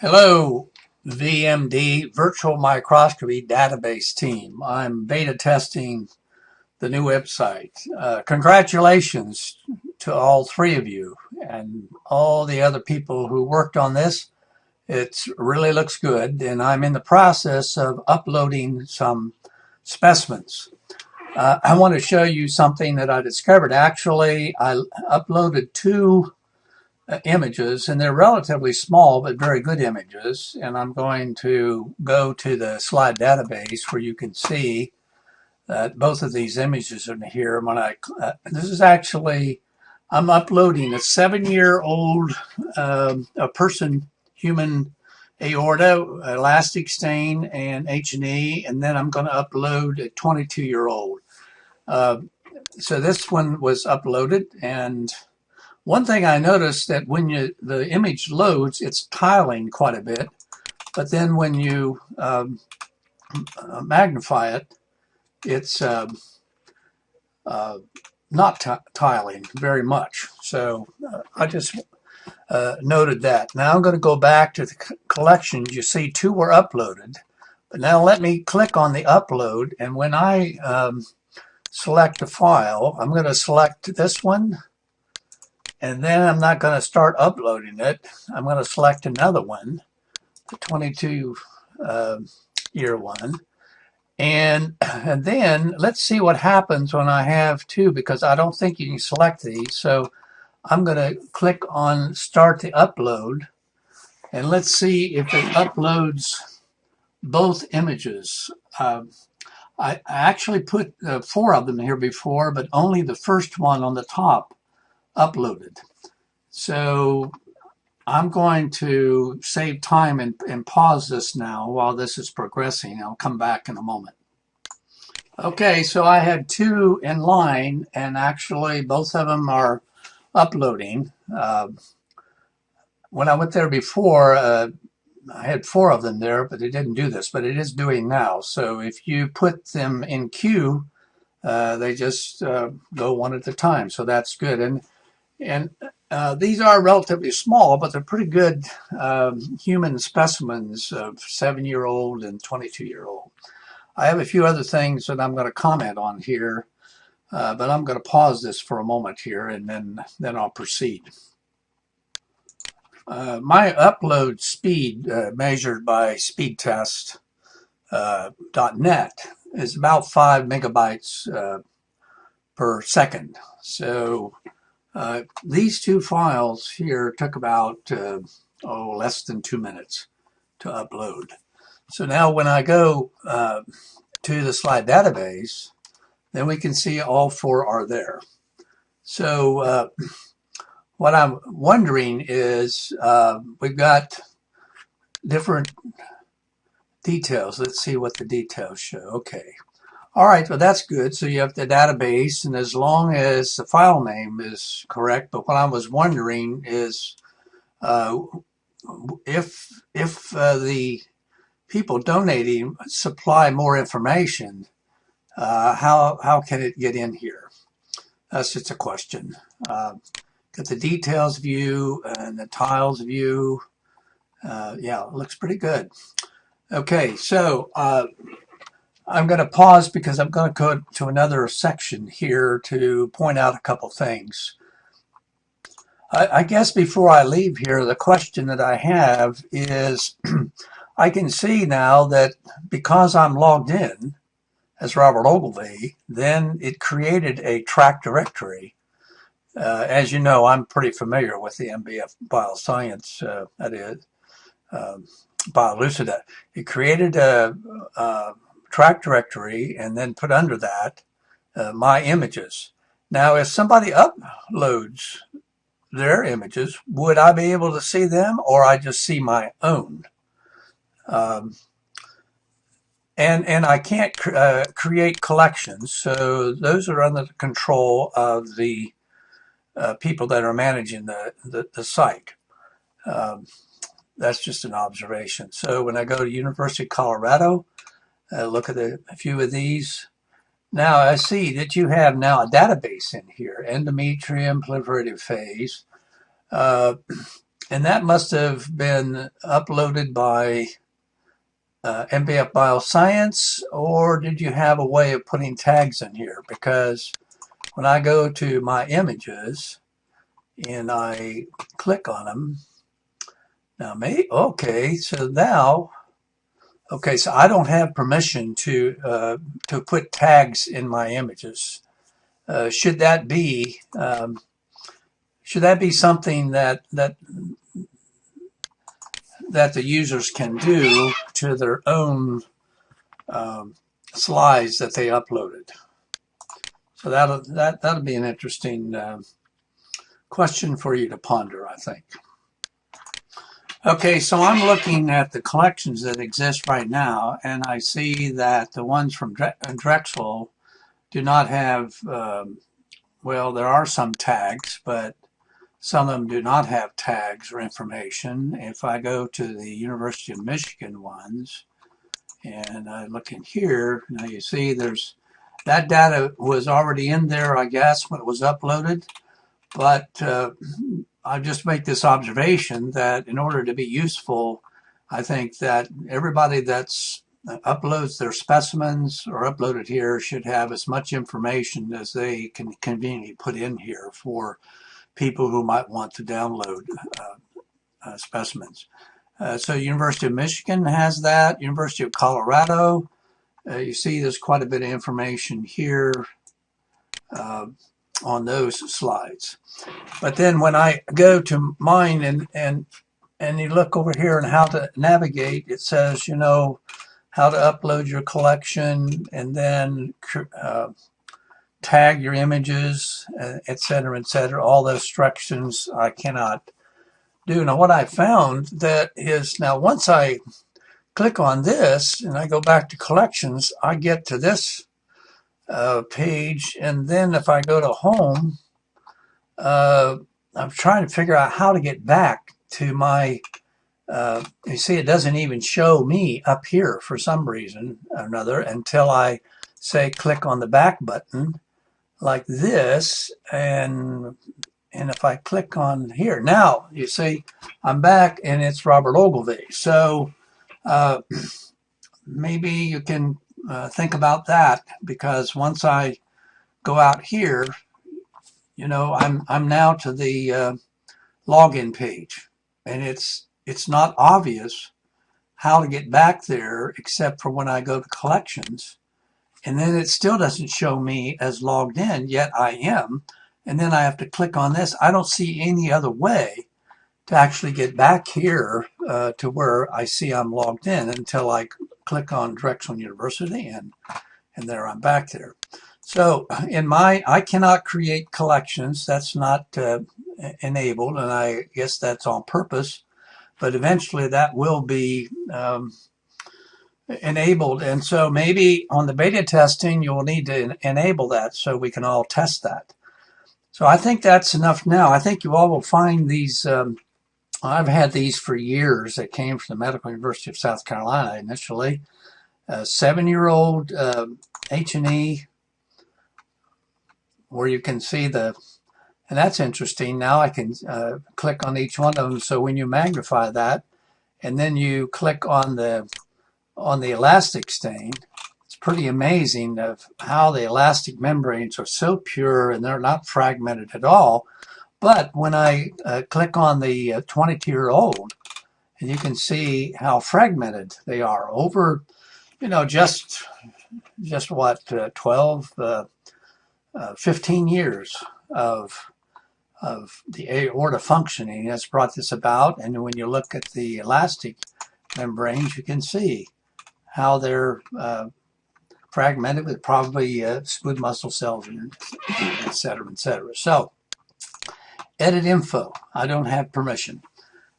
Hello, VMD Virtual Microscopy Database Team. I'm beta testing the new website. Congratulations to all three of you and all the other people who worked on this. It really looks good, and I'm in the process of uploading some specimens. I want to show you something that I discovered. Actually, I uploaded two images, and they're relatively small but very good images. And I'm going to go to the slide database where you can see that both of these images are here. This is actually, I'm uploading a 7-year-old a person human aorta, elastic stain, and H&E, and then I'm going to upload a 22-year-old. So this one was uploaded, and one thing I noticed that when the image loads, it's tiling quite a bit, but then when you magnify it, it's not tiling very much. So I just noted that. Now I'm going to go back to the collections. You see two were uploaded, but now let me click on the upload, and when I select a file, I'm going to select this one. And then I'm not going to start uploading it. I'm going to select another one, the 22-year one. And then let's see what happens when I have two, because I don't think you can select these. So I'm going to click on Start the Upload. And let's see if it uploads both images. I actually put 4 of them here before, but only the first one on the top uploaded. So I'm going to save time and pause this now while this is progressing. I'll come back in a moment. Okay, so I had two in line, and actually both of them are uploading. When I went there before, I had 4 of them there, but it didn't do this, but it is doing now. So if you put them in queue, they just go one at a time. So that's good. And these are relatively small, but they're pretty good human specimens of 7-year-old and 22-year-old. I have a few other things that I'm going to comment on here, but I'm going to pause this for a moment here, and then I'll proceed. My upload speed, measured by speedtest.net, is about 5 megabytes per second. So these two files here took about less than 2 minutes to upload. So now when I go to the slide database, then we can see all 4 are there. So what I'm wondering is we've got different details. Let's see what the details show. Okay. All right, well, that's good. So you have the database, and as long as the file name is correct, but what I was wondering is if the people donating supply more information, how can it get in here? That's just a question. Got the details view and the tiles view. Yeah, it looks pretty good. Okay, so I'm going to pause because I'm going to go to another section here to point out a couple things. I guess before I leave here, the question that I have is I can see now that because I'm logged in as Robert Ogilvie, then it created a track directory. As you know, I'm pretty familiar with the MBF Bioscience, that is, BioLucida. It created a track directory and then put under that my images. Now, if somebody uploads their images, would I be able to see them, or I just see my own? And I can't create collections, so those are under the control of the people that are managing the site. That's just an observation. So when I go to University of Colorado, look at a few of these. Now I see that you have now a database in here, endometrium proliferative phase. And that must have been uploaded by MBF Bioscience, or did you have a way of putting tags in here? Because when I go to my images and I click on them, now okay, so now, okay, so I don't have permission to put tags in my images. Should that be something that the users can do to their own slides that they uploaded? So that'll be an interesting question for you to ponder, I think. Okay, so I'm looking at the collections that exist right now, and I see that the ones from Drexel do not have, well, there are some tags, but some of them do not have tags or information. If I go to the University of Michigan ones, and I look in here, now you see that data was already in there, I guess, when it was uploaded, but I just make this observation that in order to be useful, I think that everybody that's uploads their specimens or uploaded here should have as much information as they can conveniently put in here for people who might want to download specimens. So University of Michigan has that, University of Colorado. You see there's quite a bit of information here on those slides. But then when I go to mine and you look over here and how to navigate, it says, you know, how to upload your collection and then tag your images, et cetera, all those instructions I cannot do. Now what I found that is, now once I click on this and I go back to collections, I get to this page, and then if I go to home, I'm trying to figure out how to get back to my, you see it doesn't even show me up here for some reason or another until I say click on the back button like this, and if I click on here, now you see I'm back and it's Robert Ogilvie. So maybe you can think about that, because once I go out here, you know, I'm now to the login page, and it's not obvious how to get back there except for when I go to collections, and then it still doesn't show me as logged in, yet I am, and then I have to click on this. I don't see any other way to actually get back here to where I see I'm logged in until I click on Drexel University, and there I'm back there. So I cannot create collections. That's not enabled, and I guess that's on purpose, but eventually that will be enabled. And so maybe on the beta testing, you'll need to enable that so we can all test that. So I think that's enough now. I think you all will find these, I've had these for years that came from the Medical University of South Carolina initially. 7-year-old H&E, where you can see and that's interesting. Now I can click on each one of them. So when you magnify that, and then you click on the elastic stain, it's pretty amazing of how the elastic membranes are so pure and they're not fragmented at all. But when I click on the 22-year-old, and you can see how fragmented they are over, you know, just what, 12, 15 years of the aorta functioning has brought this about. And when you look at the elastic membranes, you can see how they're fragmented with probably smooth muscle cells, et cetera, et cetera. So, edit info. I don't have permission.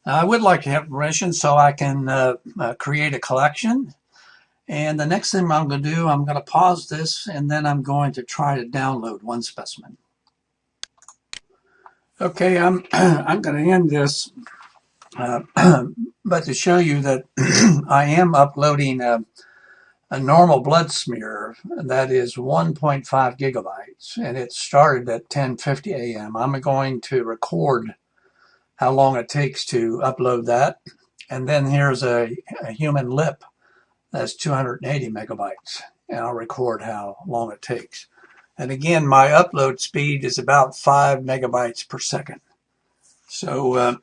Now, I would like to have permission so I can create a collection. And the next thing I'm going to do, I'm going to pause this, and then I'm going to try to download one specimen. Okay, I'm going to end this, but to show you that I am uploading a normal blood smear that is 1.5 gigabytes, and it started at 10:50 a.m. I'm going to record how long it takes to upload that. And then here's a human lip that's 280 megabytes, and I'll record how long it takes. And again, my upload speed is about 5 megabytes per second. So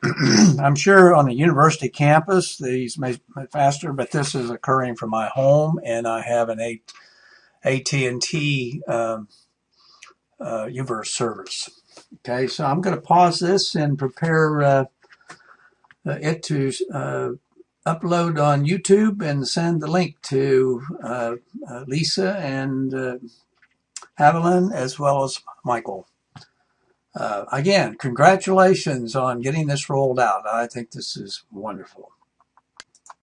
I'm sure on the university campus these may be faster, but this is occurring from my home, and I have an AT&T UVerse service. Okay, so I'm going to pause this and prepare it to upload on YouTube and send the link to Lisa and Haviland as well as Michael. Again, congratulations on getting this rolled out. I think this is wonderful.